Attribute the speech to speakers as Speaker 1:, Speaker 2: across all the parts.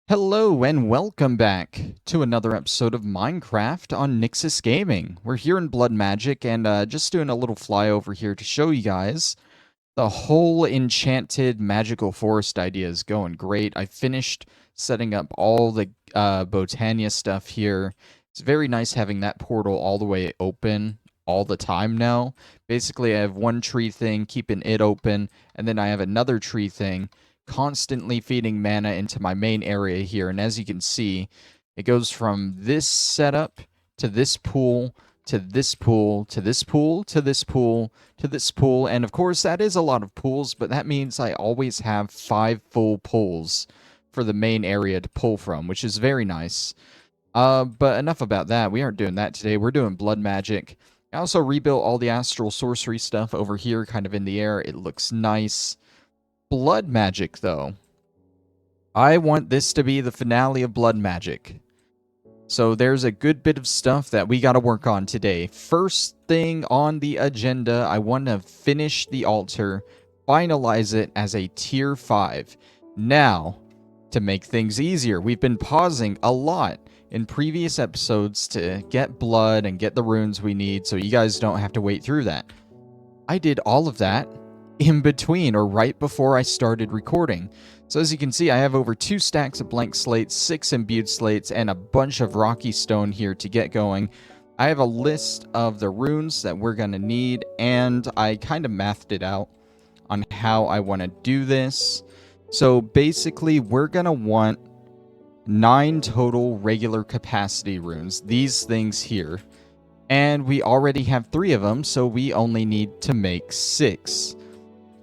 Speaker 1: Hello and welcome back to another episode of Minecraft on Nyxus Gaming. We're here in Blood Magic and just doing a little flyover here to show you guys the whole enchanted magical forest idea is going great. I finished setting up all the Botania stuff here. It's very nice having that portal all the way open all the time now. Basically, I have one tree thing keeping it open, and then I have another tree thing constantly feeding mana into my main area here. And as you can see, it goes from this setup to this pool to this pool to this pool to this pool to this pool. And of course, that is a lot of pools, but that means I always have 5 full pools for the main area to pull from, which is very nice. But enough about that. We aren't doing that today. We're doing blood magic. I also rebuilt all the astral sorcery stuff over here, kind of in the air. It looks nice. Blood magic, though. I want this to be the finale of blood magic. So there's a good bit of stuff that we got to work on today. First thing on the agenda, I want to finish the altar, finalize it as a tier 5. Now, to make things easier, we've been pausing a lot in previous episodes to get blood and get the runes we need so you guys don't have to wait through that. I did all of that in between or right before I started recording. So as you can see, I have over 2 stacks of blank slates, 6 imbued slates, and a bunch of rocky stone here to get going. I have a list of the runes that we're going to need, and I kind of mathed it out on how I want to do this. So basically, we're going to want 9 total regular capacity runes, these things here. And we already have 3 of them, so we only need to make 6.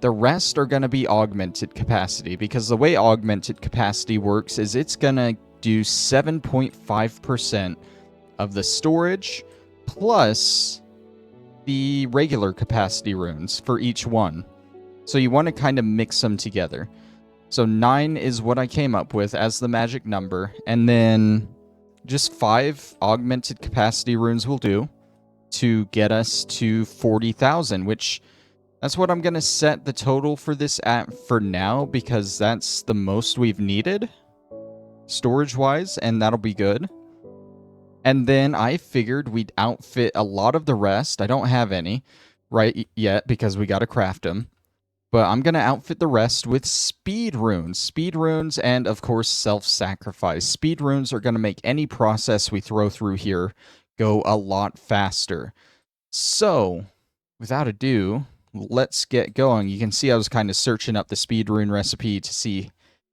Speaker 1: The rest are going to be augmented capacity, because the way augmented capacity works is it's going to do 7.5% of the storage plus the regular capacity runes for each one. So you want to kind of mix them together. So 9 is what I came up with as the magic number, and then just 5 augmented capacity runes will do to get us to 40,000, which that's what I'm going to set the total for this at for now, because that's the most we've needed storage-wise, and that'll be good. And then I figured we'd outfit a lot of the rest. I don't have any right yet because we got to craft them. But I'm going to outfit the rest with speed runes. Speed runes and, of course, self-sacrifice. Speed runes are going to make any process we throw through here go a lot faster. So, without ado, let's get going. You can see I was kind of searching up the speed rune recipe to see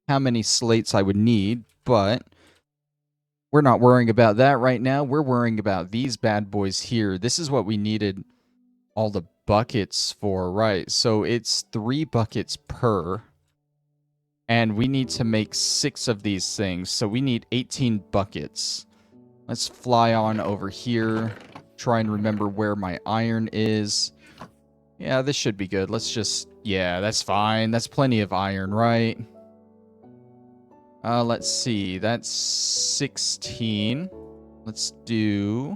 Speaker 1: how many slates I would need, but we're not worrying about that right now. We're worrying about these bad boys here. This is what we needed all the buckets for, right? So it's 3 buckets per, and we need to make 6 of these things, so we need 18 buckets. Let's fly on over here, try and remember where my iron is. Yeah, this should be good. Let's just... yeah, that's fine. That's plenty of iron, right? Let's see. That's 16. Let's do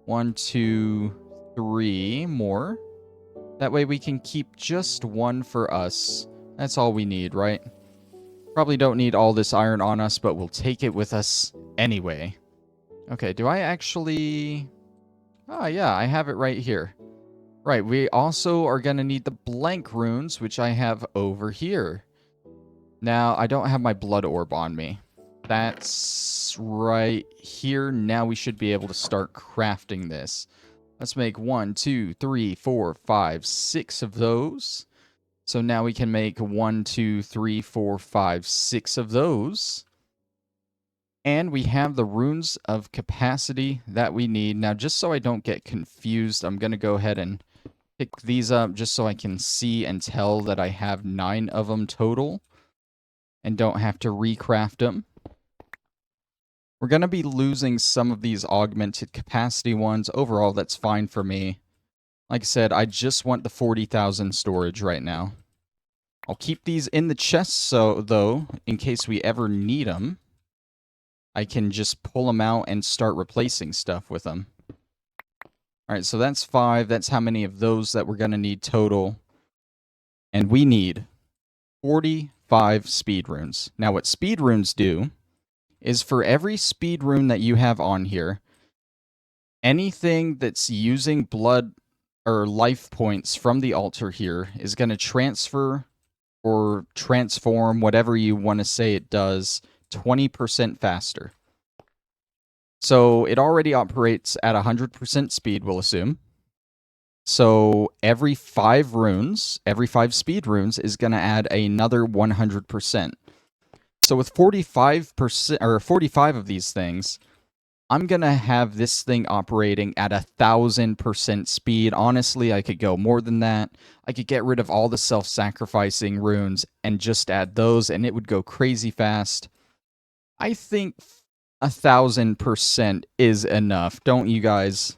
Speaker 1: 1, 2, 3 more. That way we can keep just 1 for us. That's all we need, right? Probably don't need all this iron on us, but we'll take it with us anyway. Okay, do I actually... oh, yeah, I have it right here. Right, we also are going to need the blank runes, which I have over here. Now, I don't have my blood orb on me. That's right here. Now we should be able to start crafting this. Let's make 1, 2, 3, 4, 5, 6 of those. So now we can make 1, 2, 3, 4, 5, 6 of those. And we have the runes of capacity that we need. Now, just so I don't get confused, I'm going to go ahead and pick these up just so I can see and tell that I have 9 of them total and don't have to recraft them. We're going to be losing some of these augmented capacity ones. Overall, that's fine for me. Like I said, I just want the 40,000 storage right now. I'll keep these in the chest, though, in case we ever need them. I can just pull them out and start replacing stuff with them. Alright, so that's 5. That's how many of those that we're going to need total. And we need 45 speed runes. Now, what speed runes do is for every speed rune that you have on here, anything that's using blood or life points from the altar here is going to transfer or transform, whatever you want to say it does, 20% faster. So it already operates at 100% speed, we'll assume. So every 5 runes, every 5 speed runes is going to add another 100%. So with 45% or 45 of these things, I'm going to have this thing operating at 1,000% speed. Honestly, I could go more than that. I could get rid of all the self-sacrificing runes and just add those, and it would go crazy fast. I think 1,000% is enough, don't you guys?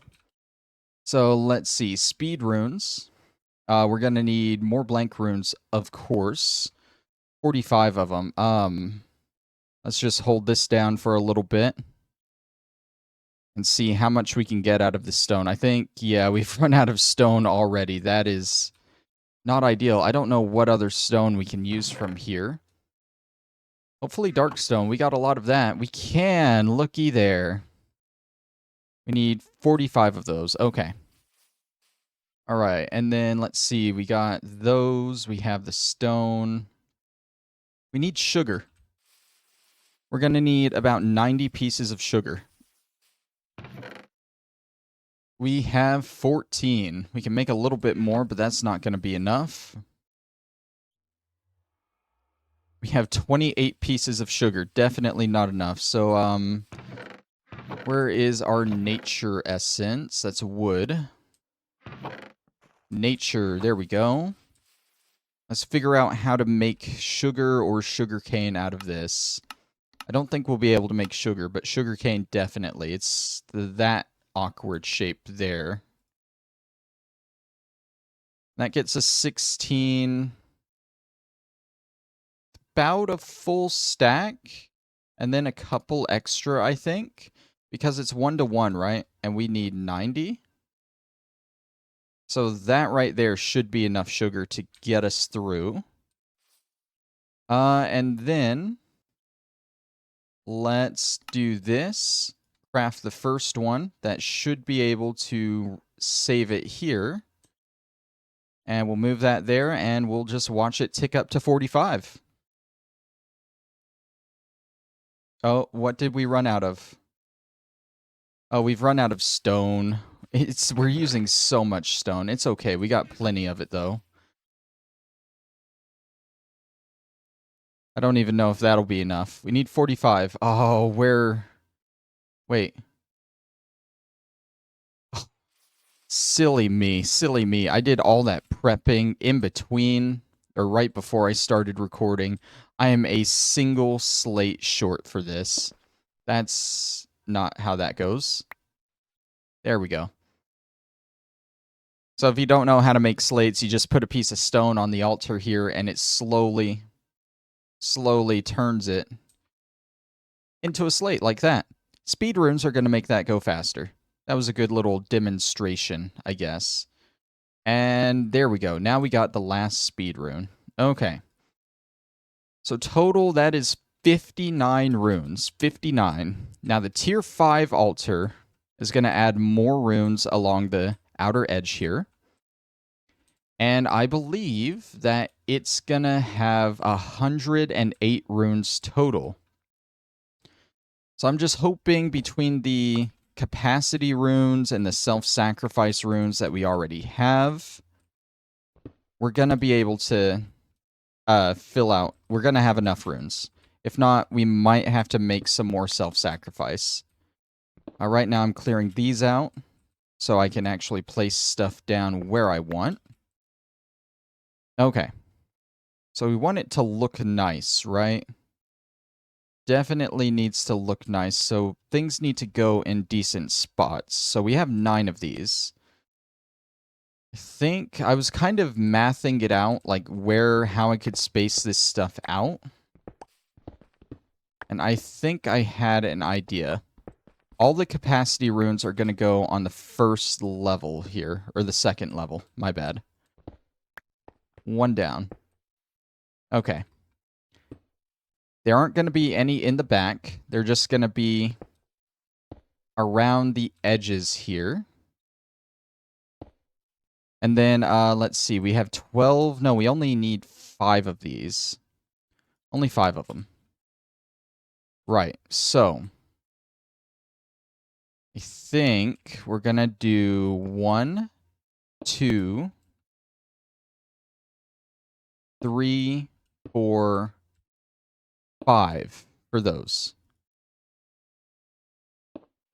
Speaker 1: So let's see. Speed runes. We're going to need more blank runes, of course. 45 of them. Let's just hold this down for a little bit and see how much we can get out of the stone. I think, yeah, we've run out of stone already. That is not ideal. I don't know what other stone we can use from here. Hopefully dark stone. We got a lot of that. We can. Looky there. We need 45 of those. Okay. All right. And then let's see. We got those. We have the stone. We need sugar. We're going to need about 90 pieces of sugar. We have 14. We can make a little bit more, but that's not going to be enough. We have 28 pieces of sugar. Definitely not enough. So, where is our nature essence? That's wood. Nature. There we go. Let's figure out how to make sugar or sugarcane out of this. I don't think we'll be able to make sugar, but sugarcane definitely. It's that awkward shape there. That gets us 16. About a full stack. And then a couple extra, I think. Because it's 1-to-1, right? And we need 90. So that right there should be enough sugar to get us through. And then let's do this. Craft the first one. That should be able to save it here. And we'll move that there, and we'll just watch it tick up to 45. Oh, what did we run out of? Oh, we've run out of stone. We're using so much stone. It's okay. We got plenty of it, though. I don't even know if that'll be enough. We need 45. Oh, where... Wait. Oh, silly me. Silly me. I did all that prepping in between, or right before I started recording. I am a single slate short for this. That's not how that goes. There we go. So if you don't know how to make slates, you just put a piece of stone on the altar here, and it slowly turns it into a slate like that. Speed runes are going to make that go faster. That was a good little demonstration, I guess. And there we go. Now we got the last speed rune. Okay. So total, that is 59 runes. 59. Now the tier 5 altar is going to add more runes along the outer edge here. And I believe that it's going to have 108 runes total. So I'm just hoping between the capacity runes and the self-sacrifice runes that we already have, we're going to be able to fill out. We're going to have enough runes. If not, we might have to make some more self-sacrifice. Right now I'm clearing these out so I can actually place stuff down where I want. Okay. So we want it to look nice, right? Definitely needs to look nice, so things need to go in decent spots. So we have 9 of these. I think I was kind of mathing it out, like how I could space this stuff out. And I think I had an idea. All the capacity runes are going to go on the first level here, or the second level, my bad. 1 down. Okay. There aren't going to be any in the back. They're just going to be around the edges here. And then, let's see, we have 12. No, we only need 5 of these. Only 5 of them. Right, so I think we're going to do 1, 2, 3, 4, 5 for those.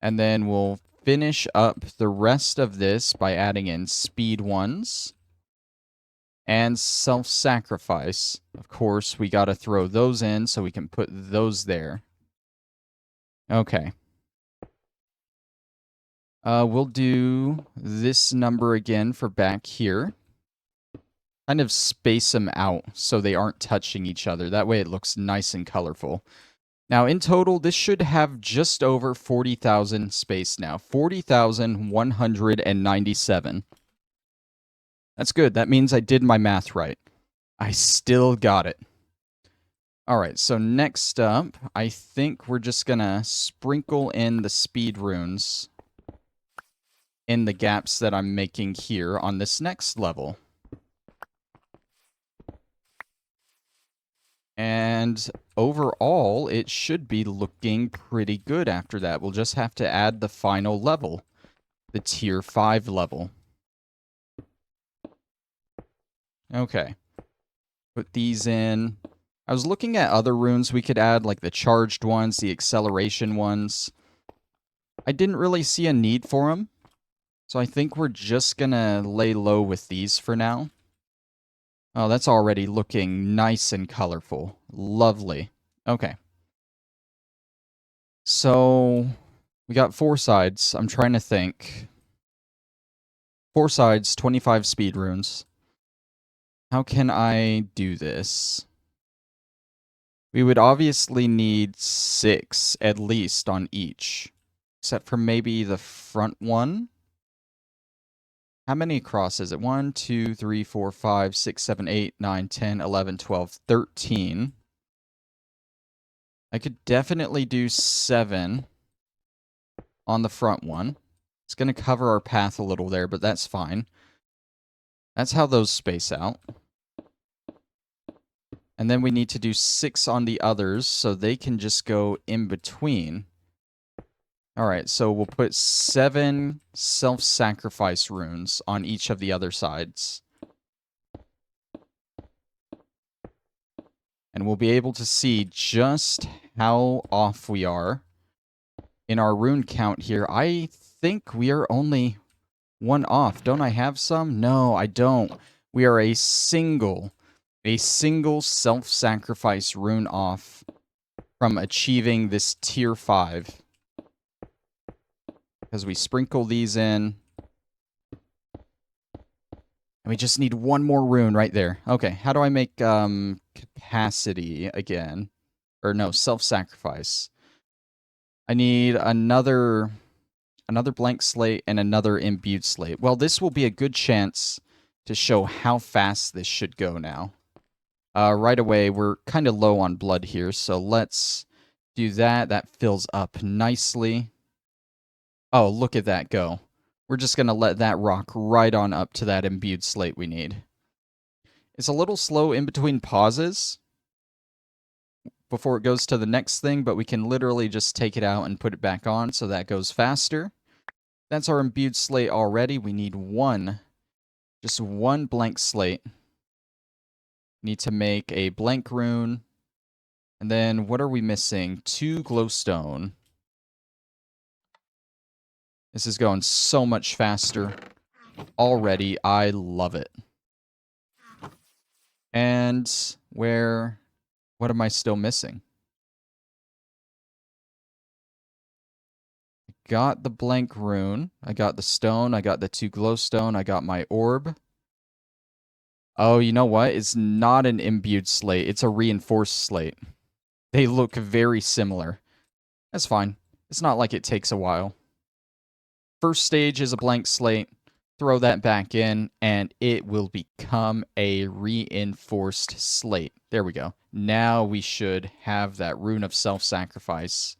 Speaker 1: And then we'll finish up the rest of this by adding in speed 1s and self-sacrifice. Of course, we got to throw those in so we can put those there. Okay. We'll do this number again for back here. Kind of space them out so they aren't touching each other. That way it looks nice and colorful. Now, in total, this should have just over 40,000 space now. 40,197. That's good. That means I did my math right. I still got it. All right, so next up, I think we're just going to sprinkle in the speed runes in the gaps that I'm making here on this next level. And overall, it should be looking pretty good after that. We'll just have to add the final level, the tier 5 level. Okay. Put these in. I was looking at other runes we could add, like the charged ones, the acceleration ones. I didn't really see a need for them, so I think we're just gonna lay low with these for now. Oh, that's already looking nice and colorful. Lovely. Okay. So, we got 4 sides. I'm trying to think. 4 sides, 25 speed runes. How can I do this? We would obviously need 6 at least on each. Except for maybe the front one. How many across is it? 1, 2, 3, 4, 5, 6, 7, 8, 9, 10, 11, 12, 13. I could definitely do 7 on the front one. It's going to cover our path a little there, but that's fine. That's how those space out. And then we need to do 6 on the others, so they can just go in between. Alright, so we'll put 7 self-sacrifice runes on each of the other sides. And we'll be able to see just how off we are in our rune count here. I think we are only 1 off. Don't I have some? No, I don't. We are a single self-sacrifice rune off from achieving this tier 5. Because we sprinkle these in. And we just need 1 more rune right there. Okay, how do I make capacity again? Or no, self-sacrifice. I need another blank slate and another imbued slate. Well, this will be a good chance to show how fast this should go now. Right away, we're kind of low on blood here, so let's do that. That fills up nicely. Oh, look at that go. We're just going to let that rock right on up to that imbued slate we need. It's a little slow in between pauses before it goes to the next thing, but we can literally just take it out and put it back on, so that goes faster. That's our imbued slate already. We need 1. Just 1 blank slate. Need to make a blank rune. And then what are we missing? 2 glowstone. This is going so much faster already. I love it. And what am I still missing? Got the blank rune. I got the stone. I got the 2 glowstone. I got my orb. Oh, you know what? It's not an imbued slate. It's a reinforced slate. They look very similar. That's fine. It's not like it takes a while. First stage is a blank slate. throw that back in, and it will become a reinforced slate. There we go. Now we should have that rune of self-sacrifice.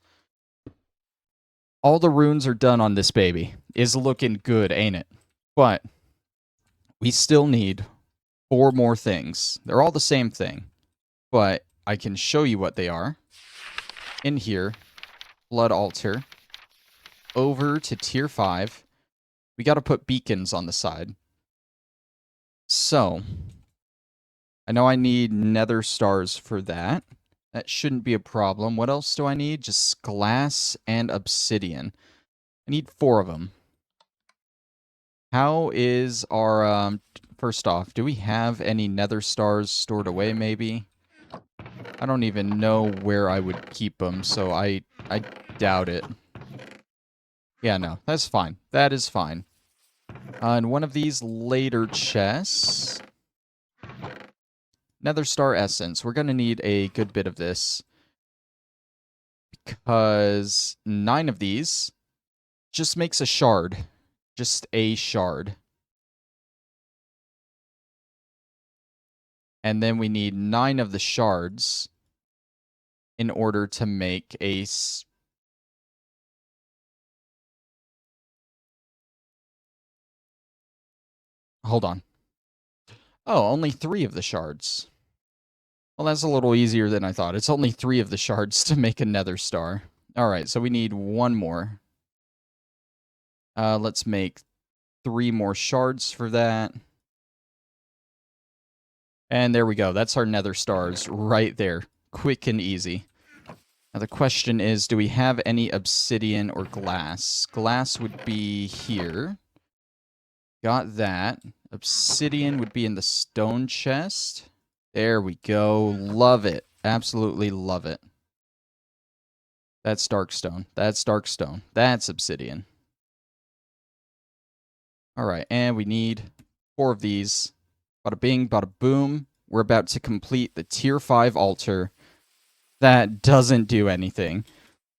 Speaker 1: All the runes are done on this baby. Is looking good, ain't it? But we still need 4 more things. They're all the same thing, but I can show you what they are. In here, Blood Altar. Over to tier 5. We got to put beacons on the side. So, I know I need nether stars for that. That shouldn't be a problem. What else do I need? Just glass and obsidian. I need 4 of them. How is our, first off, do we have any nether stars stored away maybe? I don't even know where I would keep them, so I doubt it. Yeah, no, that's fine. That is fine. In one of these later chests, nether star essence. We're going to need a good bit of this, because 9 of these just makes a shard. Just a shard. And then we need 9 of the shards in order to make a... Hold on. Oh, only 3 of the shards. Well, that's a little easier than I thought. It's only 3 of the shards to make a nether star. Alright, so we need 1 more. Let's make 3 more shards for that. And there we go. That's our nether stars right there. Quick and easy. Now the question is, do we have any obsidian or glass? Glass would be here. Got that. Obsidian would be in the stone chest. There we go. Love it. Absolutely love it. That's darkstone. That's darkstone. That's obsidian. Alright, and we need 4 of these. Bada bing, bada boom. We're about to complete the tier 5 altar. That doesn't do anything.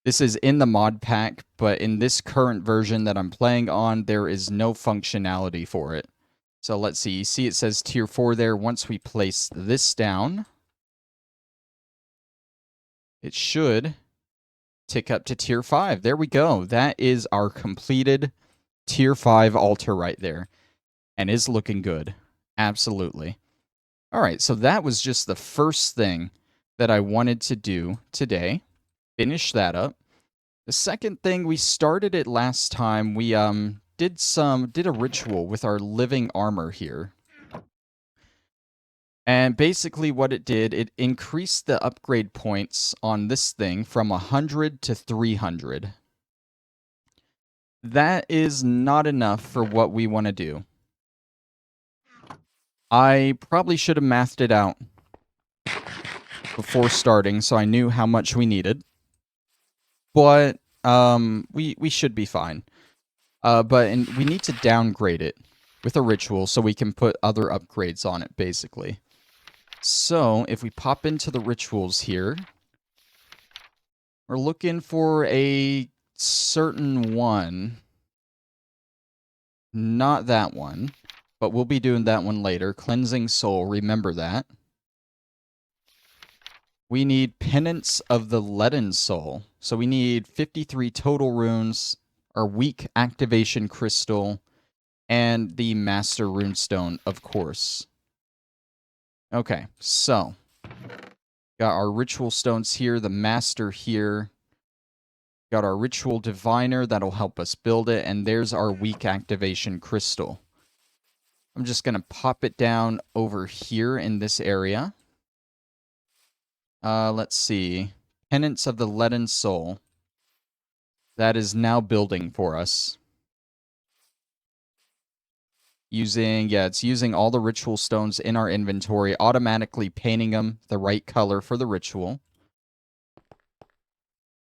Speaker 1: This is in the mod pack, but in this current version that I'm playing on, there is no functionality for it. So let's see. You see it says tier 4 there. Once we place this down, it should tick up to tier 5. There we go. That is our completed tier 5 altar right there. And is looking good. Absolutely. All right, so that was just the first thing that I wanted to do today. Finish that up. The second thing, we started it last time. We did a ritual with our living armor here. And basically what it did, it increased the upgrade points on this thing from 100 to 300. That is not enough for what we want to do. I probably should have mathed it out before starting, so I knew how much we needed. But we should be fine. We need to downgrade it with a ritual so we can put other upgrades on it, basically. So, if we pop into the rituals here, we're looking for a certain one. Not that one, but we'll be doing that one later. Cleansing Soul, remember that. We need Penance of the Leaden Soul. So we need 53 total runes, our weak activation crystal, and the Master Runestone, of course. Okay, so got our ritual stones here, the Master here. Got our Ritual Diviner, that'll help us build it, and there's our weak activation crystal. I'm just going to pop it down over here in this area. Let's see. Penance of the Leaden Soul. That is now building for us. It's using all the ritual stones in our inventory, automatically painting them the right color for the ritual.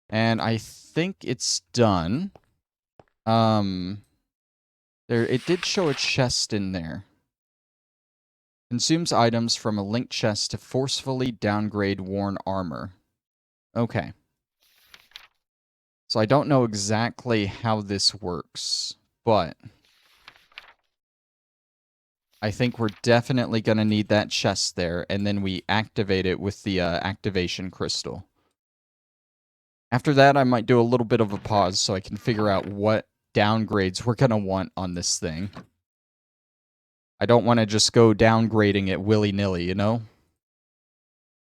Speaker 1: And I think it's done. It did show a chest in there. Consumes items from a linked chest to forcefully downgrade worn armor. Okay. So I don't know exactly how this works, but I think we're definitely going to need that chest there, and then we activate it with the activation crystal. After that, I might do a little bit of a pause so I can figure out what downgrades we're going to want on this thing. I don't want to just go downgrading it willy-nilly, you know?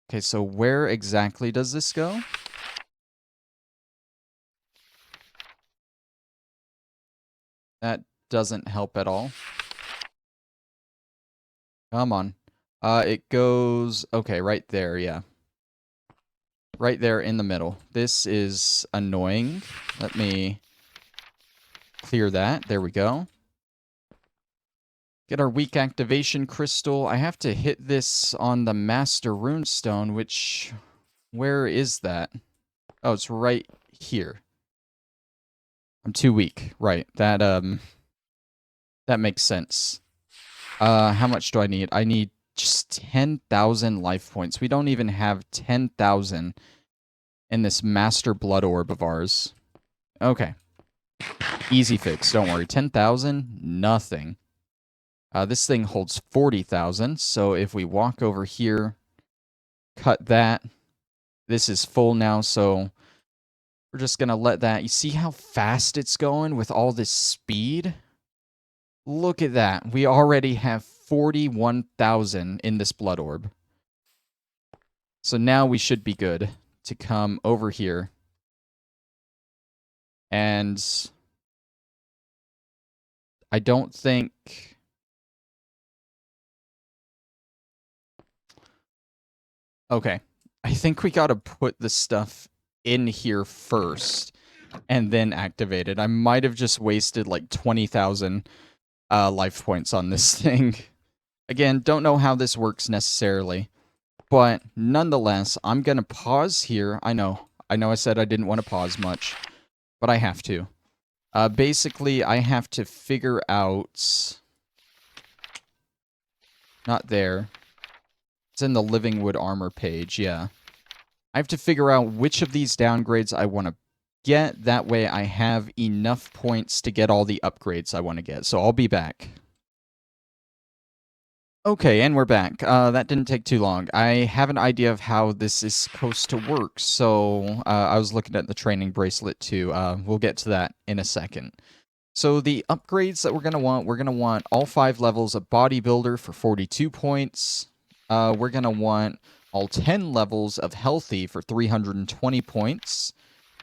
Speaker 1: Okay, so where exactly does this go? That doesn't help at all. Come on. It goes... Okay, right there, yeah. Right there in the middle. This is annoying. Let me clear that. There we go. Get our weak activation crystal. I have to hit this on the master runestone, which... Where is that? Oh, it's right here. I'm too weak. Right. That makes sense. How much do I need? I need just 10,000 life points. We don't even have 10,000 in this master blood orb of ours. Okay. Easy fix, don't worry. 10,000? Nothing. This thing holds 40,000, so if we walk over here, cut that. This is full now, so we're just going to let that... You see how fast it's going with all this speed? Look at that. We already have 41,000 in this blood orb. So now we should be good to come over here. And I don't think... Okay. I think we gotta put the stuff in here first and then activate it. I might have just wasted like 20,000 life points on this thing. Again, don't know how this works necessarily. But nonetheless, I'm gonna pause here. I know I said I didn't want to pause much, but I have to. Basically, I have to figure out... Not there. It's in the Living Wood Armor page, yeah. I have to figure out which of these downgrades I want to get. That way I have enough points to get all the upgrades I want to get. So I'll be back. Okay, and we're back. That didn't take too long. I have an idea of how this is supposed to work. So I was looking at the training bracelet too. We'll get to that in a second. So the upgrades that we're going to want all 5 levels of Bodybuilder for 42 points. We're going to want all 10 levels of Healthy for 320 points.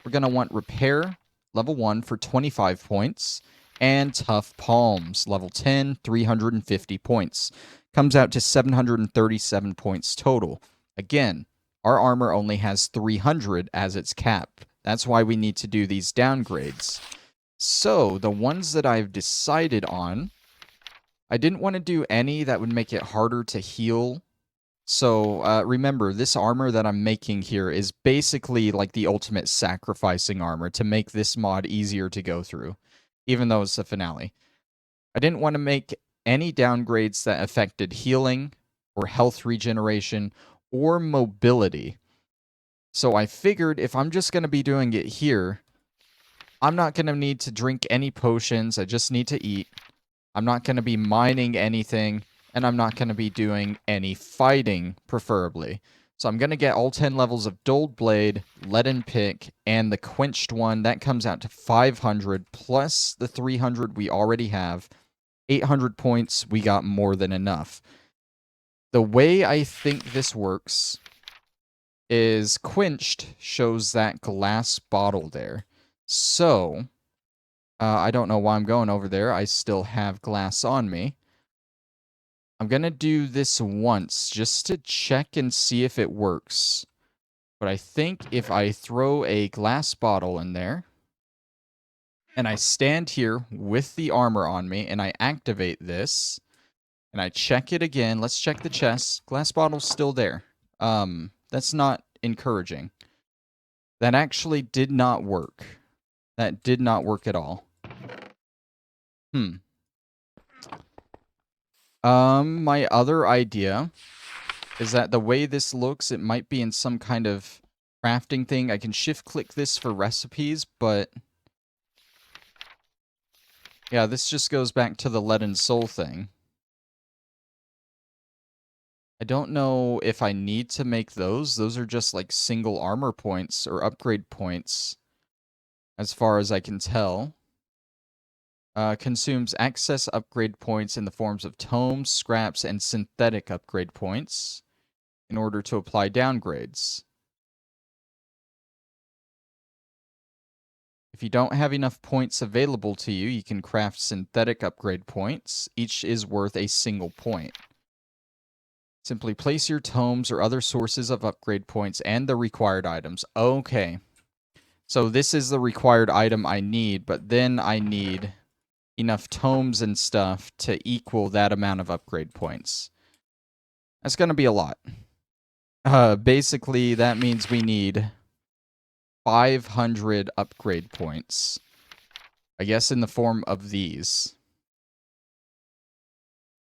Speaker 1: We're going to want Repair, level 1 for 25 points. And Tough Palms, level 10, 350 points. Comes out to 737 points total. Again, our armor only has 300 as its cap. That's why we need to do these downgrades. So, the ones that I've decided on, I didn't want to do any that would make it harder to heal. So, remember, this armor that I'm making here is basically like the ultimate sacrificing armor to make this mod easier to go through, even though it's the finale. I didn't want to make any downgrades that affected healing, or health regeneration, or mobility. So I figured if I'm just going to be doing it here, I'm not going to need to drink any potions, I just need to eat. I'm not going to be mining anything, and I'm not going to be doing any fighting, preferably. So I'm going to get all 10 levels of Dulled Blade, Leaden Pick, and the Quenched one. That comes out to 500, plus the 300 we already have. 800 points, we got more than enough. The way I think this works is Quenched shows that glass bottle there. So, I don't know why I'm going over there. I still have glass on me. I'm going to do this once just to check and see if it works. But I think if I throw a glass bottle in there, and I stand here with the armor on me, and I activate this, and I check it again. Let's check the chest. Glass bottle's still there. That's not encouraging. That actually did not work. That did not work at all. My other idea is that the way this looks, it might be in some kind of crafting thing. I can shift-click this for recipes, but... Yeah, this just goes back to the Lead and Soul thing. I don't know if I need to make those. Those are just like single armor points or upgrade points, as far as I can tell. Consumes excess upgrade points in the forms of tomes, scraps, and synthetic upgrade points in order to apply downgrades. If you don't have enough points available to you, you can craft synthetic upgrade points. Each is worth a single point. Simply place your tomes or other sources of upgrade points and the required items. Okay. So this is the required item I need, but then I need enough tomes and stuff to equal that amount of upgrade points. That's going to be a lot. Basically, that means we need 500 upgrade points. I guess in the form of these.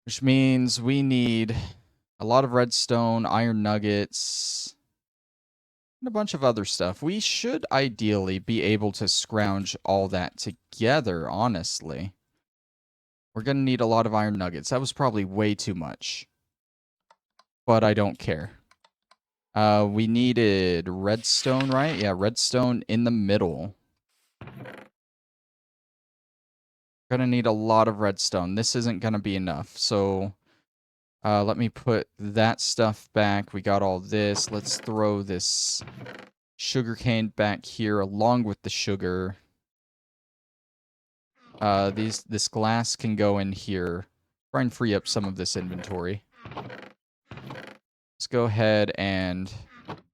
Speaker 1: Which means we need a lot of redstone, iron nuggets, and a bunch of other stuff. We should ideally be able to scrounge all that together, honestly. We're going to need a lot of iron nuggets. That was probably way too much. But I don't care. We needed redstone, right? Yeah, redstone in the middle. Gonna need a lot of redstone. This isn't gonna be enough. So let me put that stuff back. We got all this. Let's throw this sugarcane back here along with the sugar. This glass can go in here. Try and free up some of this inventory. Let's go ahead and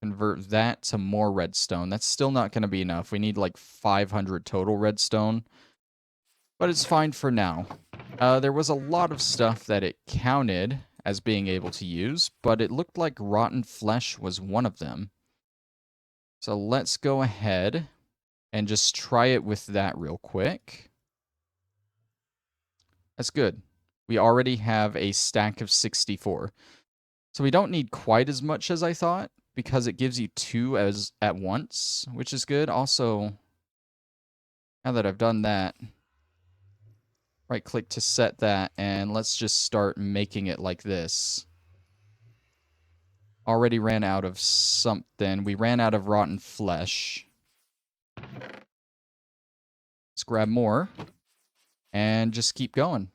Speaker 1: convert that to more redstone. That's still not going to be enough. We need like 500 total redstone. But it's fine for now. There was a lot of stuff that it counted as being able to use, but it looked like rotten flesh was one of them. So let's go ahead and just try it with that real quick. That's good. We already have a stack of 64. So we don't need quite as much as I thought, because it gives you 2 at once, which is good. Also, now that I've done that, right click to set that, and let's just start making it like this. Already ran out of something. We ran out of rotten flesh. Let's grab more and just keep going.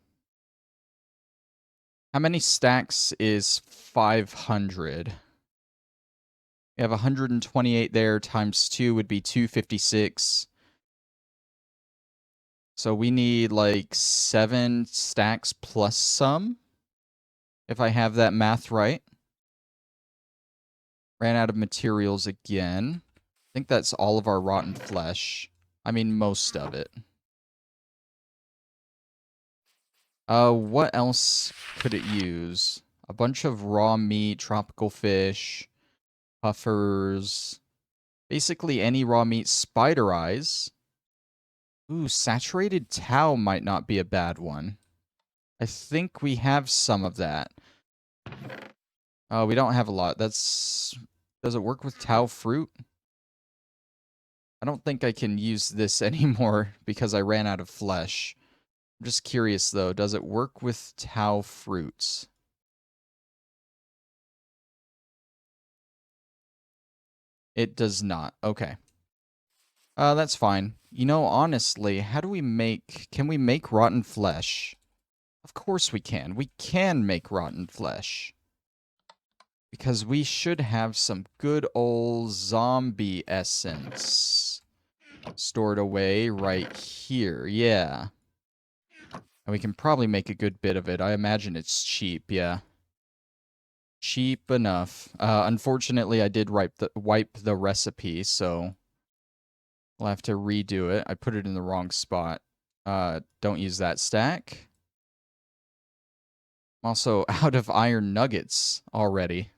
Speaker 1: How many stacks is 500? We have 128 there, times 2 would be 256. So we need like 7 stacks plus some, if I have that math right. Ran out of materials again. I think that's all of our rotten flesh. I mean, most of it. What else could it use? A bunch of raw meat, tropical fish, puffers. Basically any raw meat, spider eyes. Ooh, saturated tau might not be a bad one. I think we have some of that. Oh, we don't have a lot. Does it work with tau fruit? I don't think I can use this anymore because I ran out of flesh. I'm just curious though, does it work with tau fruits? It does not. Okay. That's fine. You know, honestly, can we make rotten flesh? Of course we can. We can make rotten flesh. Because we should have some good old zombie essence stored away right here. Yeah. And we can probably make a good bit of it. I imagine it's cheap, yeah. Cheap enough. Unfortunately, I did wipe the recipe, so we'll have to redo it. I put it in the wrong spot. Don't use that stack. I'm also out of iron nuggets already.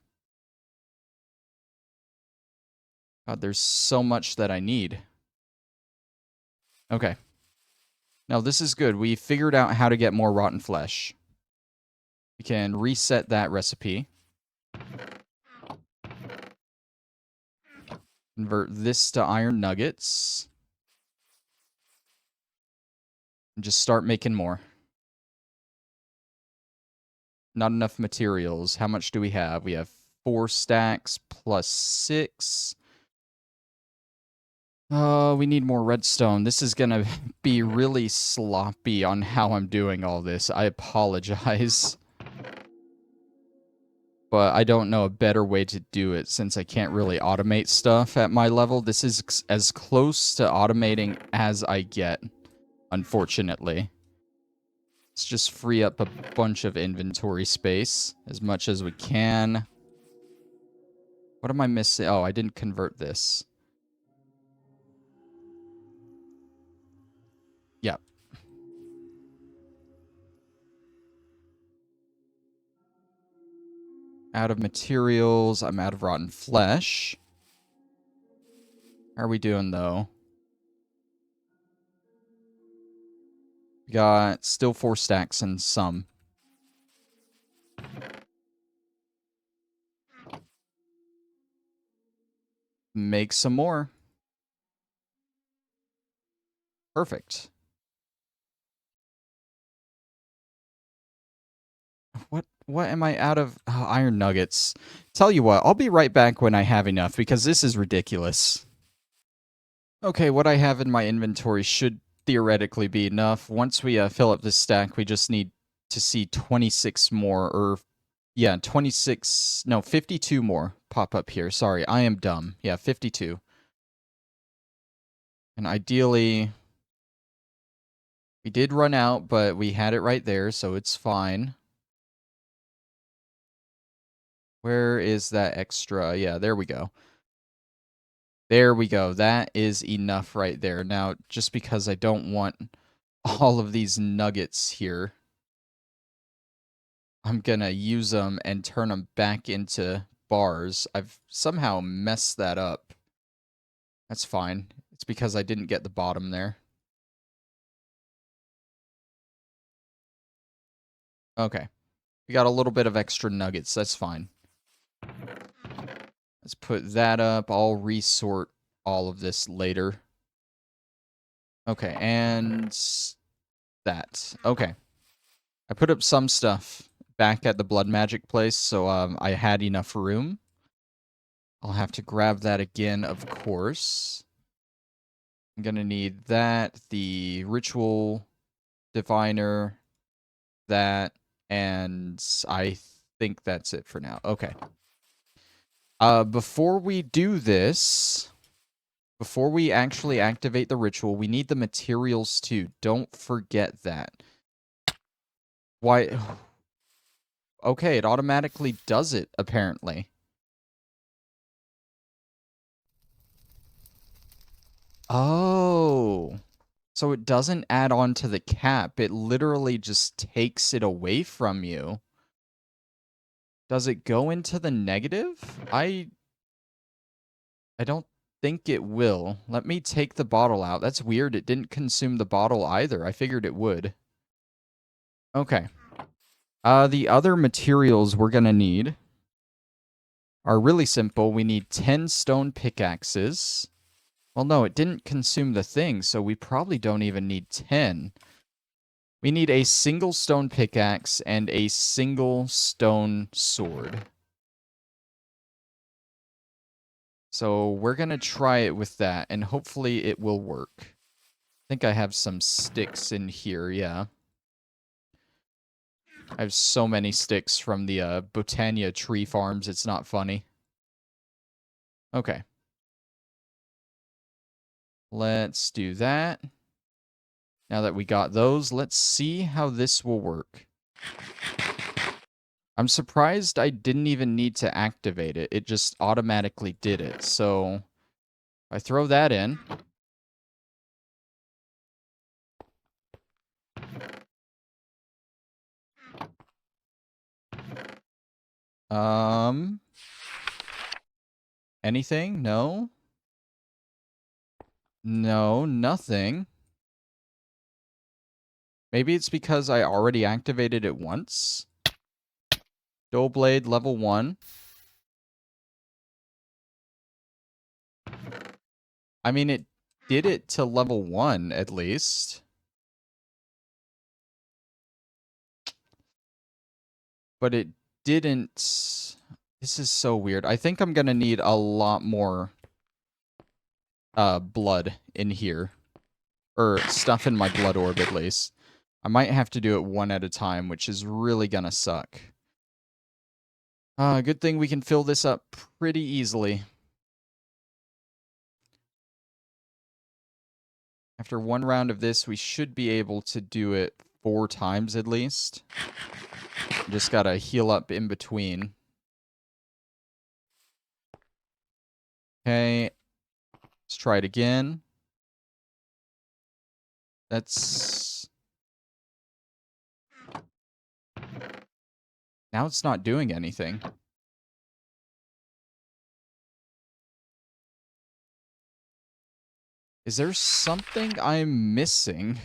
Speaker 1: God, there's so much that I need. Okay. Now, this is good. We figured out how to get more rotten flesh. We can reset that recipe. Convert this to iron nuggets. And just start making more. Not enough materials. How much do we have? We have 4 stacks plus 6. Oh, we need more redstone. This is gonna be really sloppy on how I'm doing all this. I apologize. But I don't know a better way to do it since I can't really automate stuff at my level. This is as close to automating as I get, unfortunately. Let's just free up a bunch of inventory space as much as we can. What am I missing? Oh, I didn't convert this. Yep. Out of materials. I'm out of rotten flesh. How are we doing, though? We got still 4 stacks and some. Make some more. Perfect. What am I out of? Oh, iron nuggets. Tell you what, I'll be right back when I have enough because this is ridiculous. Okay, what I have in my inventory should theoretically be enough. Once we fill up this stack, we just need to see 26 more, or yeah, 26, no, 52 more pop up here. Sorry, I am dumb. Yeah, 52. And ideally, we did run out, but we had it right there, so it's fine. Where is that extra? Yeah, there we go. There we go. That is enough right there. Now, just because I don't want all of these nuggets here, I'm gonna use them and turn them back into bars. I've somehow messed that up. That's fine. It's because I didn't get the bottom there. Okay. We got a little bit of extra nuggets. That's fine. Let's put that up. I'll resort all of this later. Okay, and that. Okay. I put up some stuff back at the blood magic place, so I had enough room. I'll have to grab that again, of course. I'm going to need that, the ritual diviner, that, and I think that's it for now. Okay. Before we do this, before we actually activate the ritual, we need the materials too. Don't forget that. Why? Okay, it automatically does it, apparently. Oh. So it doesn't add on to the cap. It literally just takes it away from you. Does it go into the negative? I don't think it will. Let me take the bottle out. That's weird. It didn't consume the bottle either. I figured it would. Okay. The other materials we're going to need are really simple. We need 10 stone pickaxes. Well, no, it didn't consume the thing, so we probably don't even need 10. We need a single stone pickaxe and a single stone sword. So we're going to try it with that, and hopefully it will work. I think I have some sticks in here, yeah. I have so many sticks from the Botania tree farms, it's not funny. Okay. Let's do that. Now that we got those, let's see how this will work. I'm surprised I didn't even need to activate it. It just automatically did it. So I throw that in. Anything? No? No, nothing. Maybe it's because I already activated it once. Dual Blade level 1. I mean, it did it to level 1 at least. but it didn't. This is so weird. I think I'm gonna need a lot more blood in here. Or stuff in my blood orb, at least. I might have to do it one at a time, which is really gonna suck. Good thing we can fill this up pretty easily. After one round of this, we should be able to do it 4 times at least. Just gotta heal up in between. Okay. Let's try it again. That's... Now it's not doing anything. Is there something I'm missing?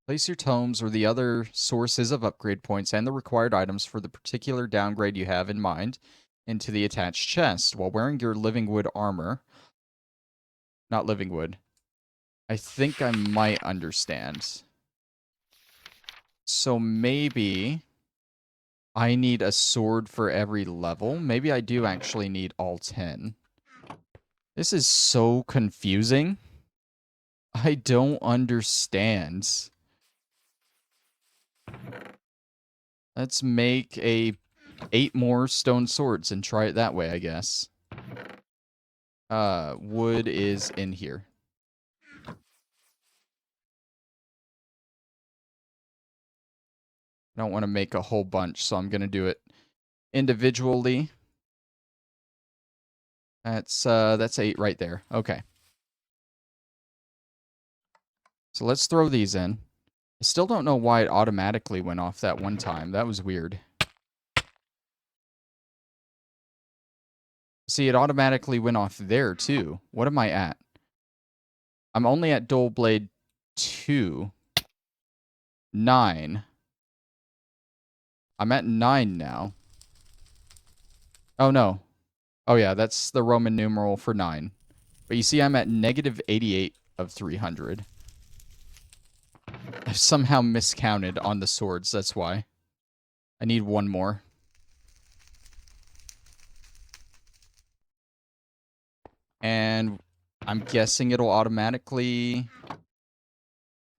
Speaker 1: Place your tomes or the other sources of upgrade points and the required items for the particular downgrade you have in mind into the attached chest while wearing your living wood armor. Not living wood. I think I might understand. So maybe I need a sword for every level. Maybe I do actually need all 10. This is so confusing. I don't understand. Let's make 8 more stone swords and try it that way, I guess. Wood is in here. I don't want to make a whole bunch, so I'm going to do it individually. That's 8 right there. Okay. So let's throw these in. I still don't know why it automatically went off that one time. That was weird. See, it automatically went off there, too. What am I at? I'm only at Dual Blade 2. 9. I'm at 9 now. Oh, no. Oh, yeah, that's the Roman numeral for 9. But you see, I'm at negative 88 of 300. I've somehow miscounted on the swords, that's why. I need one more. And I'm guessing it'll automatically...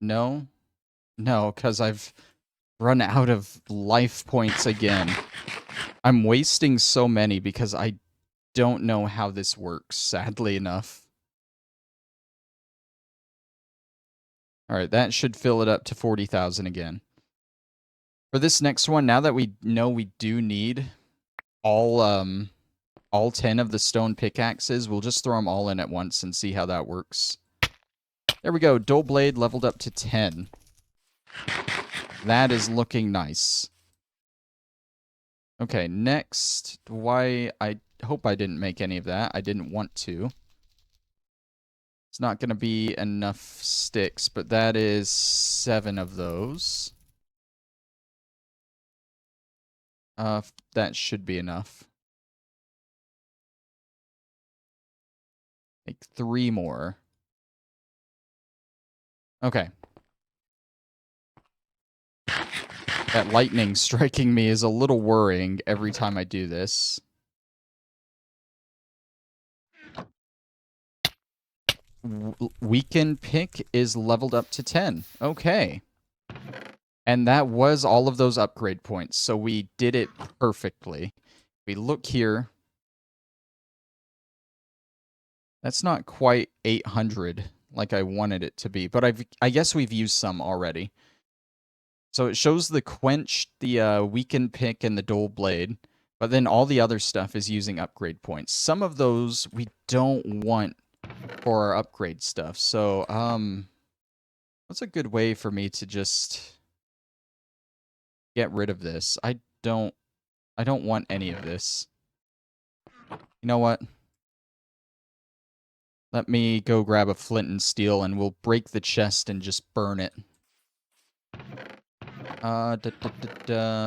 Speaker 1: No? No, because I've run out of life points again. I'm wasting so many because I don't know how this works, sadly enough. Alright, that should fill it up to 40,000 again. For this next one, now that we know we do need all 10 of the stone pickaxes, we'll just throw them all in at once and see how that works. There we go, Dual Blade leveled up to 10. That is looking nice. Okay, next, why... I hope I didn't make any of that. I didn't want to. It's not going to be enough sticks, but that is 7 of those. That should be enough. Make 3 more. Okay. That lightning striking me is a little worrying every time I do this. Weekend pick is leveled up to 10. Okay. And that was all of those upgrade points, so we did it perfectly. We look here. That's not quite 800 like I wanted it to be, but I guess we've used some already. So it shows the quench, the weakened pick, and the dual blade, but then all the other stuff is using upgrade points. Some of those we don't want for our upgrade stuff. So, what's a good way for me to just get rid of this? I don't want any of this. You know what? Let me go grab a flint and steel, and we'll break the chest and just burn it.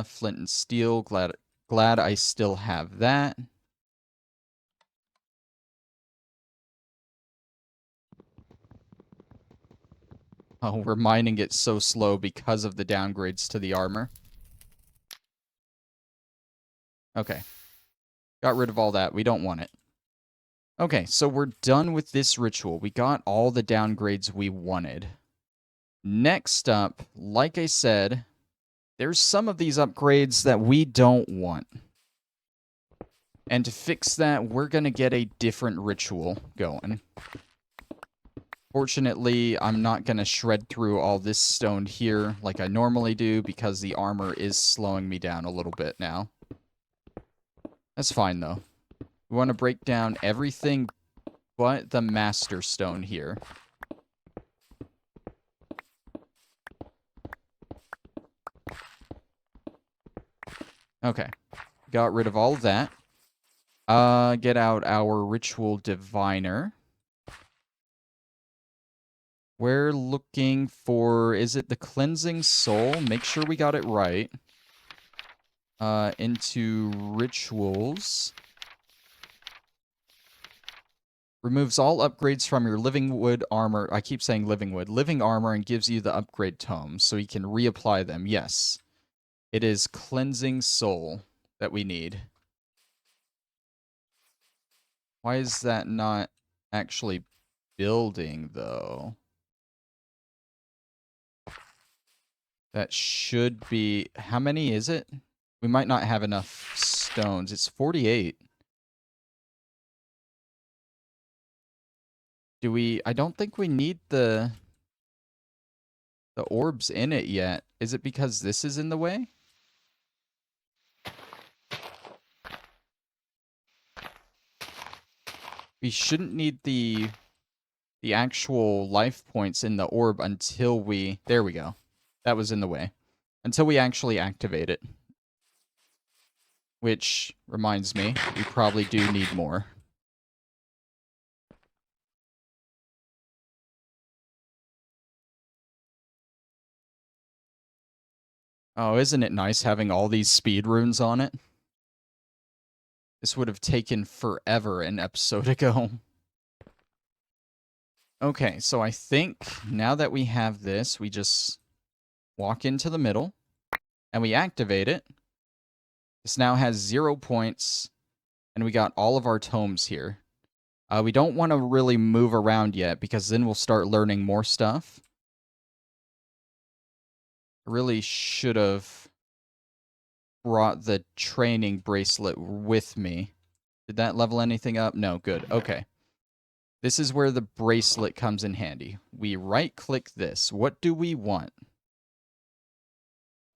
Speaker 1: Flint and steel. Glad I still have that. Oh, we're mining it so slow because of the downgrades to the armor. Okay. Got rid of all that. We don't want it. Okay, so we're done with this ritual. We got all the downgrades we wanted. Next up, like I said, there's some of these upgrades that we don't want. And to fix that, we're going to get a different ritual going. Fortunately, I'm not going to shred through all this stone here like I normally do because the armor is slowing me down a little bit now. That's fine, though. We want to break down everything but the Master Stone here. Okay. Got rid of all of that. Get out our Ritual Diviner. We're looking for... Is it the Cleansing Soul? Make sure we got it right. Into Rituals. Removes all upgrades from your living wood armor. I keep saying living wood. Living armor and gives you the upgrade tomes so you can reapply them. Yes. It is Cleansing Soul that we need. Why is that not actually building, though? That should be... How many is it? We might not have enough stones. It's 48. Do we... I don't think we need the orbs in it yet. Is it because this is in the way? We shouldn't need the actual life points in the orb until we... There we go. That was in the way. Until we actually activate it. Which reminds me, we probably do need more. Oh, isn't it nice having all these speed runes on it? This would have taken forever an episode ago. Okay, so I think now that we have this, we just walk into the middle, and we activate it. This now has 0 points, and we got all of our tomes here. We don't want to really move around yet, because then we'll start learning more stuff. I really should have brought the training bracelet with me. Did that level anything up? No, good. Okay. This is where the bracelet comes in handy. We right-click this. What do we want?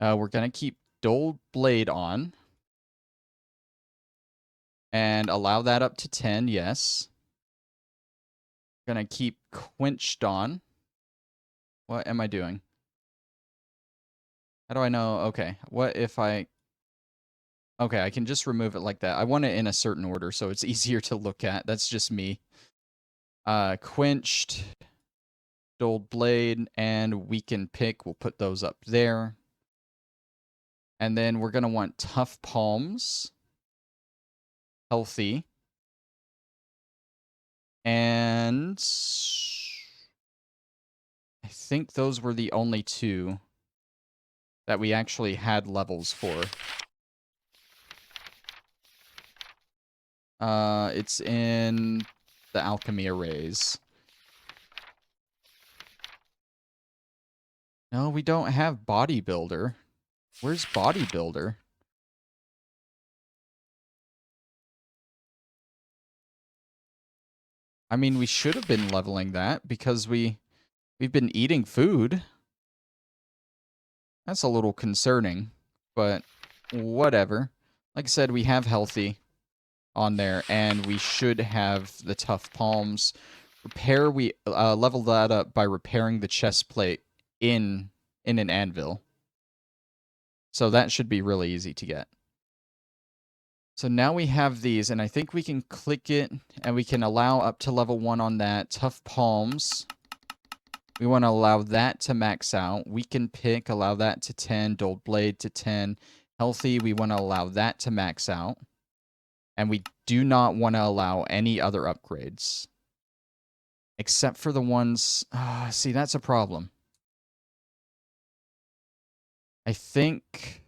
Speaker 1: We're going to keep Dull Blade on. And allow that up to 10, yes. Going to keep Quenched on. What am I doing? How do I know? Okay, what if I... Okay, I can just remove it like that. I want it in a certain order, so it's easier to look at. That's just me. Quenched, Dulled Blade, and Weakened Pick. We'll put those up there. And then we're going to want Tough Palms. Healthy. And... I think those were the only two that we actually had levels for. It's in the alchemy arrays. No, we don't have bodybuilder. Where's bodybuilder? I mean, we should have been leveling that because we've been eating food. That's a little concerning, but whatever. Like I said, we have healthy on there, and we should have the tough palms. Repair, we level that up by repairing the chest plate in an anvil. So that should be really easy to get. So now we have these, and I think we can click it, and we can allow up to level 1 on that. Tough palms. We want to allow that to max out. Weakened Pick, allow that to 10. Dulled Blade to 10. Healthy, we want to allow that to max out. And we do not want to allow any other upgrades. Except for the ones... see, that's a problem. I think...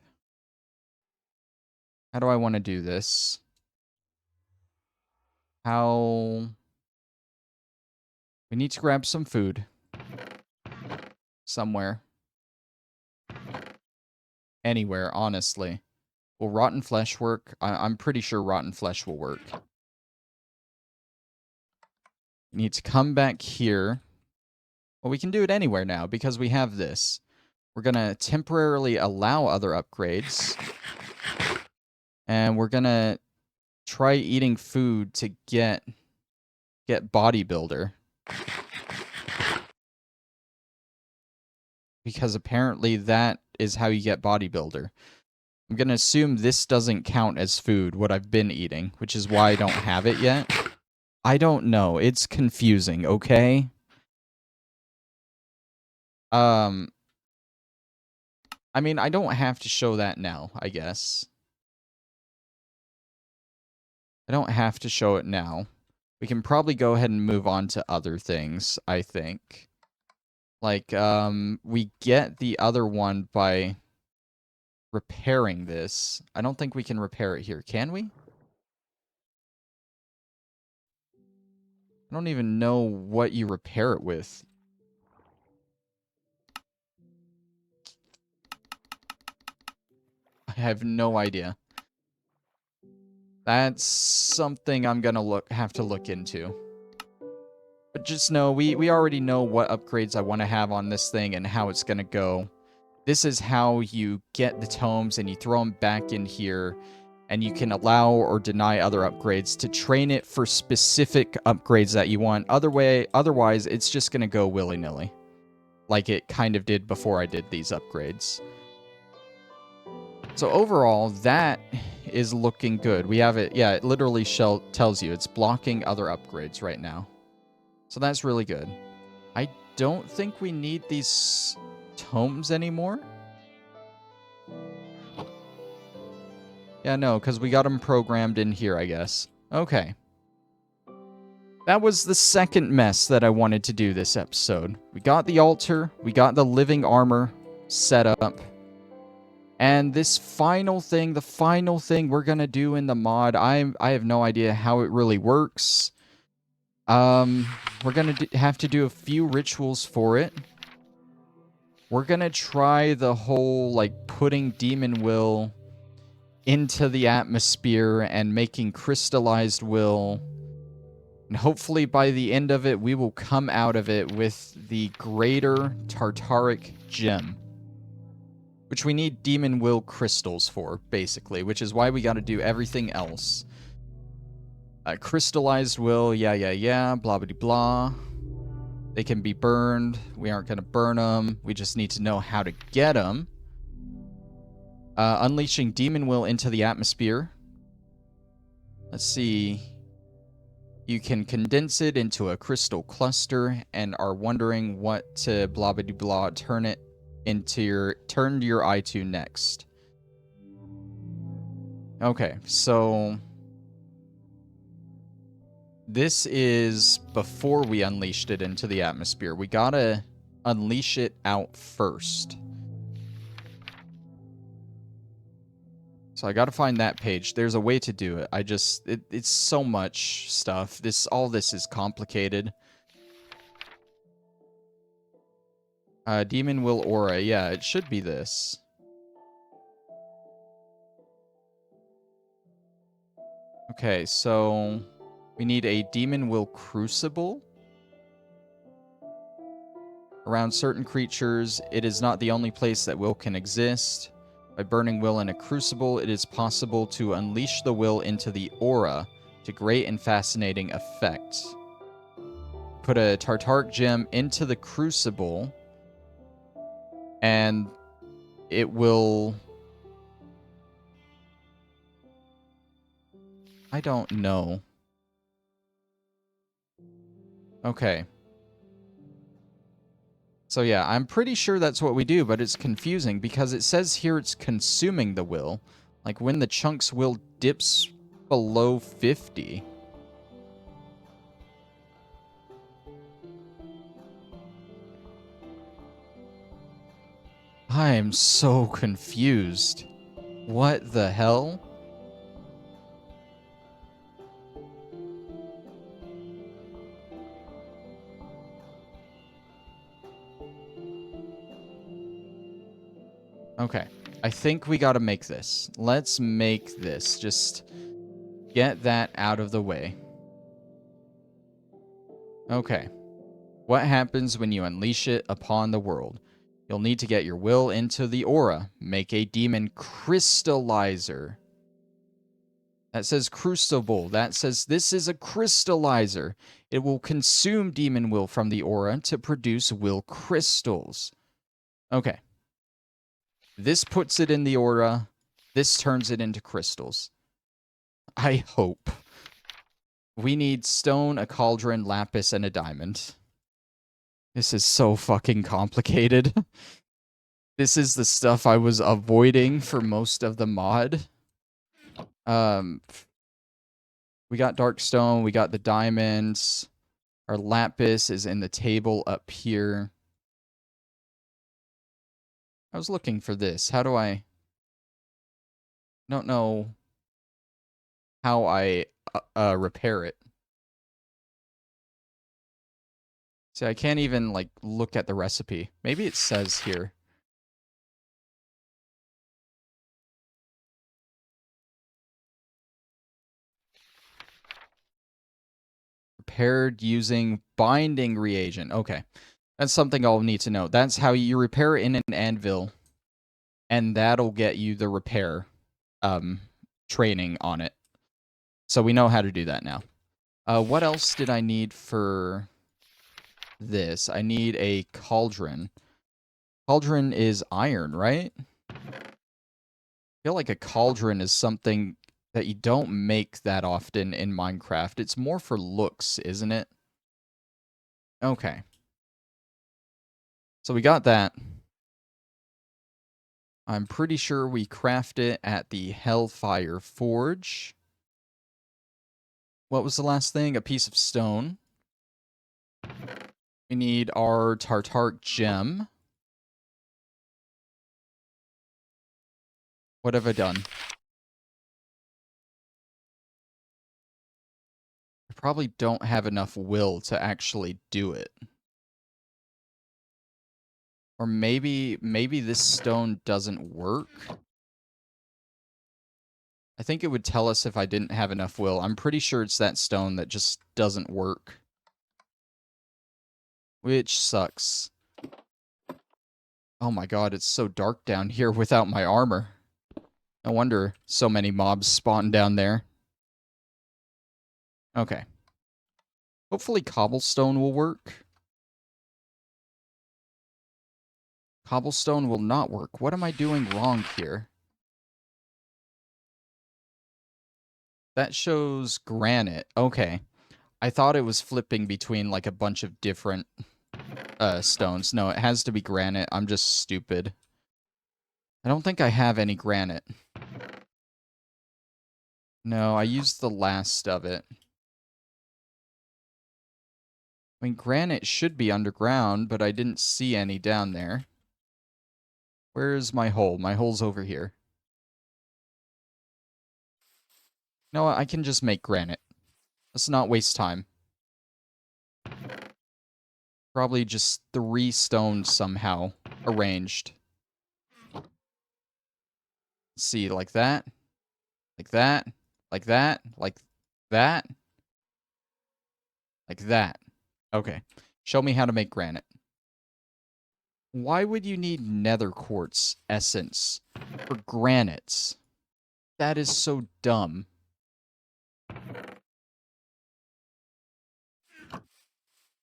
Speaker 1: How do I want to do this? How... We need to grab some food. Somewhere. Anywhere, honestly. Will rotten flesh work? I'm pretty sure rotten flesh will work. We need to come back here. Well, we can do it anywhere now because we have this. We're going to temporarily allow other upgrades. And we're going to try eating food to get bodybuilder. Because apparently that is how you get bodybuilder. I'm going to assume this doesn't count as food, what I've been eating, which is why I don't have it yet. I don't know. It's confusing, okay? I mean, I don't have to show that now, I guess. I don't have to show it now. We can probably go ahead and move on to other things, I think. Like, we get the other one by repairing this. I don't think we can repair it here, can we? I don't even know what you repair it with. I have no idea. That's something I'm gonna have to look into. But just know, we already know what upgrades I want to have on this thing and how it's gonna go. This is how you get the tomes and you throw them back in here, and you can allow or deny other upgrades to train it for specific upgrades that you want. Otherwise, it's just gonna go willy-nilly, like it kind of did before I did these upgrades. So overall, that is looking good. We have it, yeah, it literally tells you it's blocking other upgrades right now. So that's really good. I don't think we need these tomes anymore. Yeah, no, because we got them programmed in here, I guess. Okay. That was the second mess that I wanted to do this episode. We got the altar, we got the living armor set up. And this final thing, the final thing we're going to do in the mod, I have no idea how it really works. We're going to have to do a few rituals for it. We're going to try the whole, like, putting demon will into the atmosphere and making crystallized will. And hopefully by the end of it, we will come out of it with the greater Tartaric gem. Which we need demon will crystals for, basically, which is why we got to do everything else. Crystallized will, yeah, blah, blah, blah. They can be burned. We aren't going to burn them. We just need to know how to get them. Unleashing demon will into the atmosphere. Let's see. You can condense it into a crystal cluster and are wondering what to blah, blah, blah, turn your eye to next. Okay, so this is before we unleashed it into the atmosphere. We gotta unleash it out first. So I gotta find that page. There's a way to do it. It's so much stuff. All this is complicated. Demon will aura. Yeah, it should be this. Okay, so we need a demon will crucible. Around certain creatures, it is not the only place that will can exist. By burning will in a crucible, it is possible to unleash the will into the aura to great and fascinating effect. Put a Tartaric gem into the crucible, and it will... I don't know. Okay. So yeah, I'm pretty sure that's what we do, but it's confusing because it says here it's consuming the will. Like when the chunk's will dips below 50. I am so confused. What the hell? Okay. I think we gotta make this. Let's make this. Just get that out of the way. Okay. What happens when you unleash it upon the world? You'll need to get your will into the aura. Make a demon crystallizer. That says crucible. That says this is a crystallizer. It will consume demon will from the aura to produce will crystals. Okay. This puts it in the aura. This turns it into crystals. I hope. We need stone, a cauldron, lapis, and a diamond. This is so fucking complicated. This is the stuff I was avoiding for most of the mod. We got dark stone, we got the diamonds. Our lapis is in the table up here. I was looking for this. How do I don't know how I repair it. See, I can't even like look at the recipe. Maybe it says here. Repaired using binding reagent. Okay. That's something I'll need to know. That's how you repair in an anvil, and that'll get you the repair training on it. So we know how to do that now. What else did I need for this? I need a cauldron. Cauldron is iron, right? I feel like a cauldron is something that you don't make that often in Minecraft. It's more for looks, isn't it? Okay. So we got that. I'm pretty sure we craft it at the Hellfire Forge. What was the last thing? A piece of stone. We need our Tartaric gem. What have I done? I probably don't have enough will to actually do it. Or maybe this stone doesn't work. I think it would tell us if I didn't have enough will. I'm pretty sure it's that stone that just doesn't work. Which sucks. Oh my god, it's so dark down here without my armor. No wonder so many mobs spawn down there. Okay. Hopefully cobblestone will work. Cobblestone will not work. What am I doing wrong here? That shows granite. Okay. I thought it was flipping between like a bunch of different stones. No, it has to be granite. I'm just stupid. I don't think I have any granite. No, I used the last of it. I mean, granite should be underground, but I didn't see any down there. Where's my hole? My hole's over here. No, I can just make granite. Let's not waste time. Probably just 3 stones somehow arranged. Let's see, like that, like that, like that, like that, like that. Okay. Show me how to make granite. Why would you need nether quartz essence for granites? That is so dumb.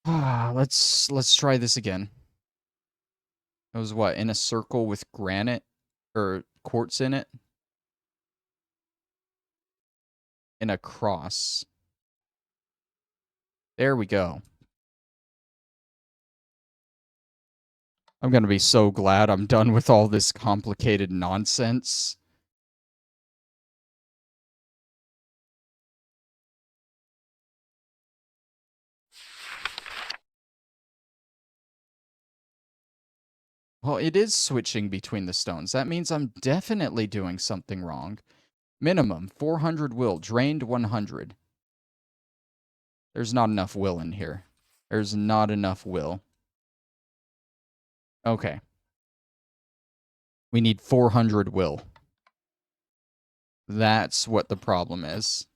Speaker 1: Let's try this again. It was what, in a circle with granite or quartz in it? In a cross. There we go. I'm gonna be so glad I'm done with all this complicated nonsense. Well, it is switching between the stones. That means I'm definitely doing something wrong. Minimum 400 will, drained 100. There's not enough will in here. There's not enough will. Okay. We need 400 will. That's what the problem is.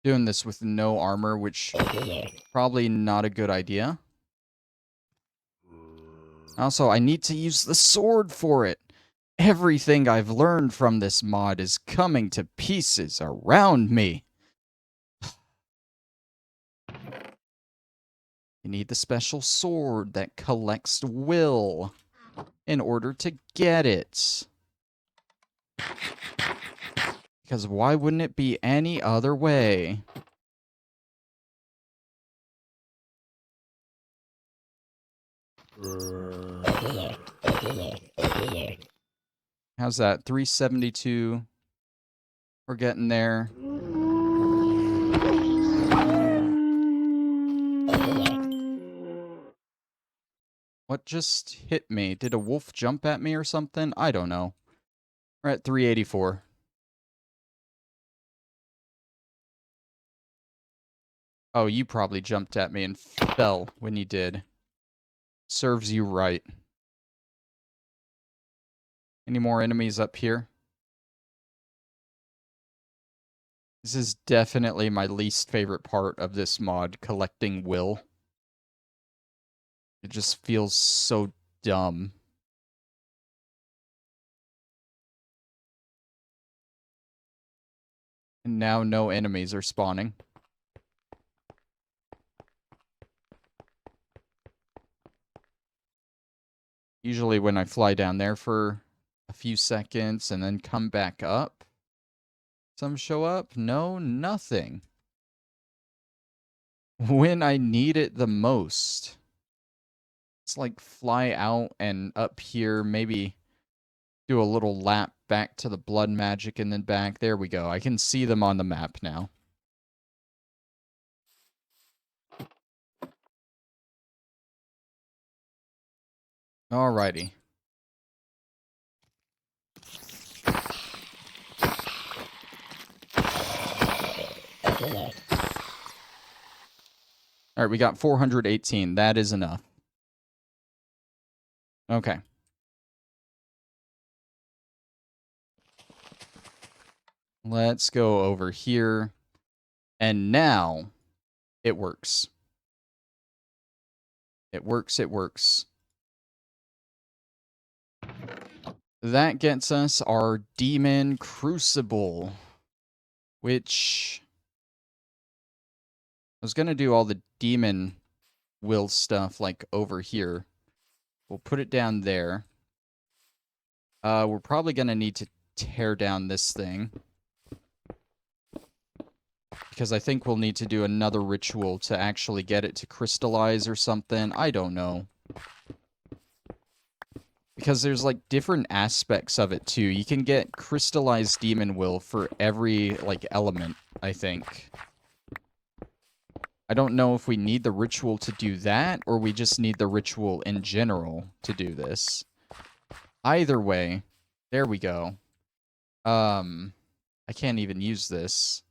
Speaker 1: Doing this with no armor, which probably not a good idea. Also, I need to use the sword for it. Everything I've learned from this mod is coming to pieces around me. You need the special sword that collects will in order to get it. Because why wouldn't it be any other way? How's that? 372. We're getting there. What just hit me? Did a wolf jump at me or something? I don't know. We're at 384. Oh, you probably jumped at me and fell when you did. Serves you right. Any more enemies up here? This is definitely my least favorite part of this mod, collecting will. It just feels so dumb. And now no enemies are spawning. Usually when I fly down there for a few seconds and then come back up, some show up. No, nothing. When I need it the most. It's like fly out and up here, maybe do a little lap back to the blood magic and then back. There we go. I can see them on the map now. Alrighty. Alright, we got 418. That is enough. Okay. Let's go over here. And now it works. It works, it works. That gets us our Demon Crucible, which I was going to do all the demon will stuff like over here. We'll put it down there. We're probably going to need to tear down this thing, because I think we'll need to do another ritual to actually get it to crystallize or something. I don't know. Because there's like different aspects of it too. You can get crystallized demon will for every like element, I think. I don't know if we need the ritual to do that, or we just need the ritual in general to do this. Either way, there we go. I can't even use this.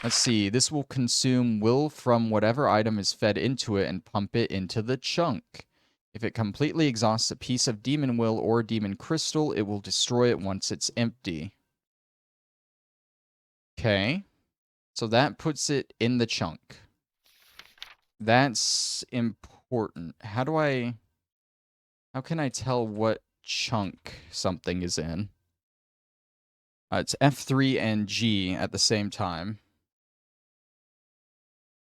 Speaker 1: Let's see, this will consume will from whatever item is fed into it and pump it into the chunk. If it completely exhausts a piece of demon will or demon crystal, it will destroy it once it's empty. Okay. So that puts it in the chunk. That's important. How can I tell what chunk something is in? It's F3 and G at the same time.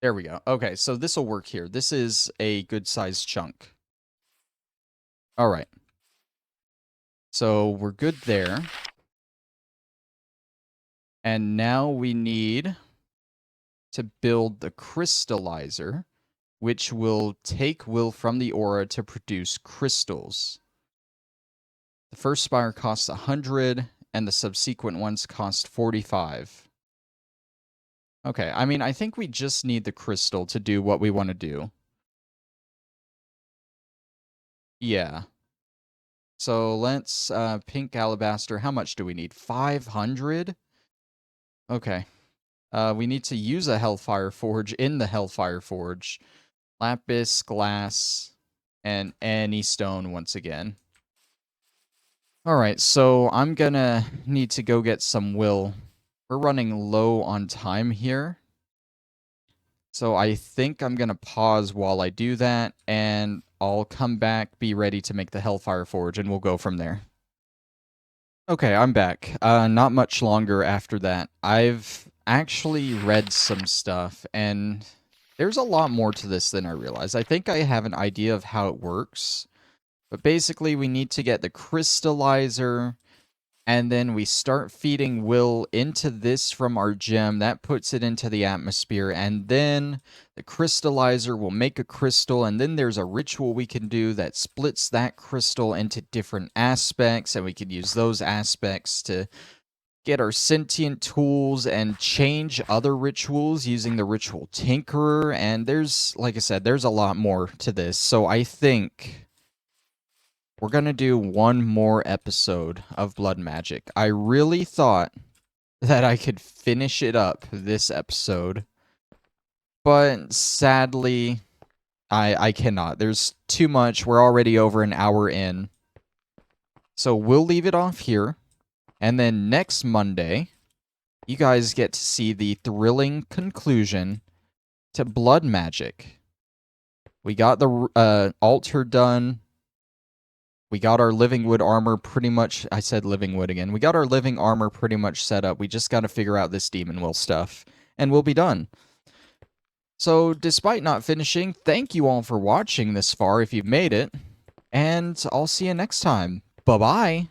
Speaker 1: There we go. Okay, so this will work here. This is a good-sized chunk. All right. So we're good there. And now we need to build the crystallizer, which will take will from the aura to produce crystals. The first spire costs 100, and the subsequent ones cost 45. Okay, I mean, I think we just need the crystal to do what we want to do. Yeah. So let's, pink alabaster. How much do we need? 500? Okay. We need to use a Hellfire Forge in the Hellfire Forge. Lapis, glass, and any stone once again. Alright, so I'm gonna need to go get some will. We're running low on time here. So I think I'm gonna pause while I do that, and I'll come back, be ready to make the Hellfire Forge, and we'll go from there. Okay, I'm back. Not much longer after that. I've actually read some stuff, and there's a lot more to this than I realized. I think I have an idea of how it works, but basically we need to get the crystallizer, and then we start feeding will into this from our gem. That puts it into the atmosphere, and then the crystallizer will make a crystal, and then there's a ritual we can do that splits that crystal into different aspects, and we can use those aspects to get our sentient tools and change other rituals using the ritual tinkerer. And there's, like I said, there's a lot more to this. So I think we're going to do one more episode of Blood Magic. I really thought that I could finish it up this episode, but sadly, I cannot. There's too much. We're already over an hour in. So we'll leave it off here. And then next Monday, you guys get to see the thrilling conclusion to Blood Magic. We got the altar done. We got our living wood armor pretty much... I said living wood again. We got our living armor pretty much set up. We just got to figure out this demon will stuff, and we'll be done. So, despite not finishing, thank you all for watching this far if you've made it, and I'll see you next time. Bye-bye!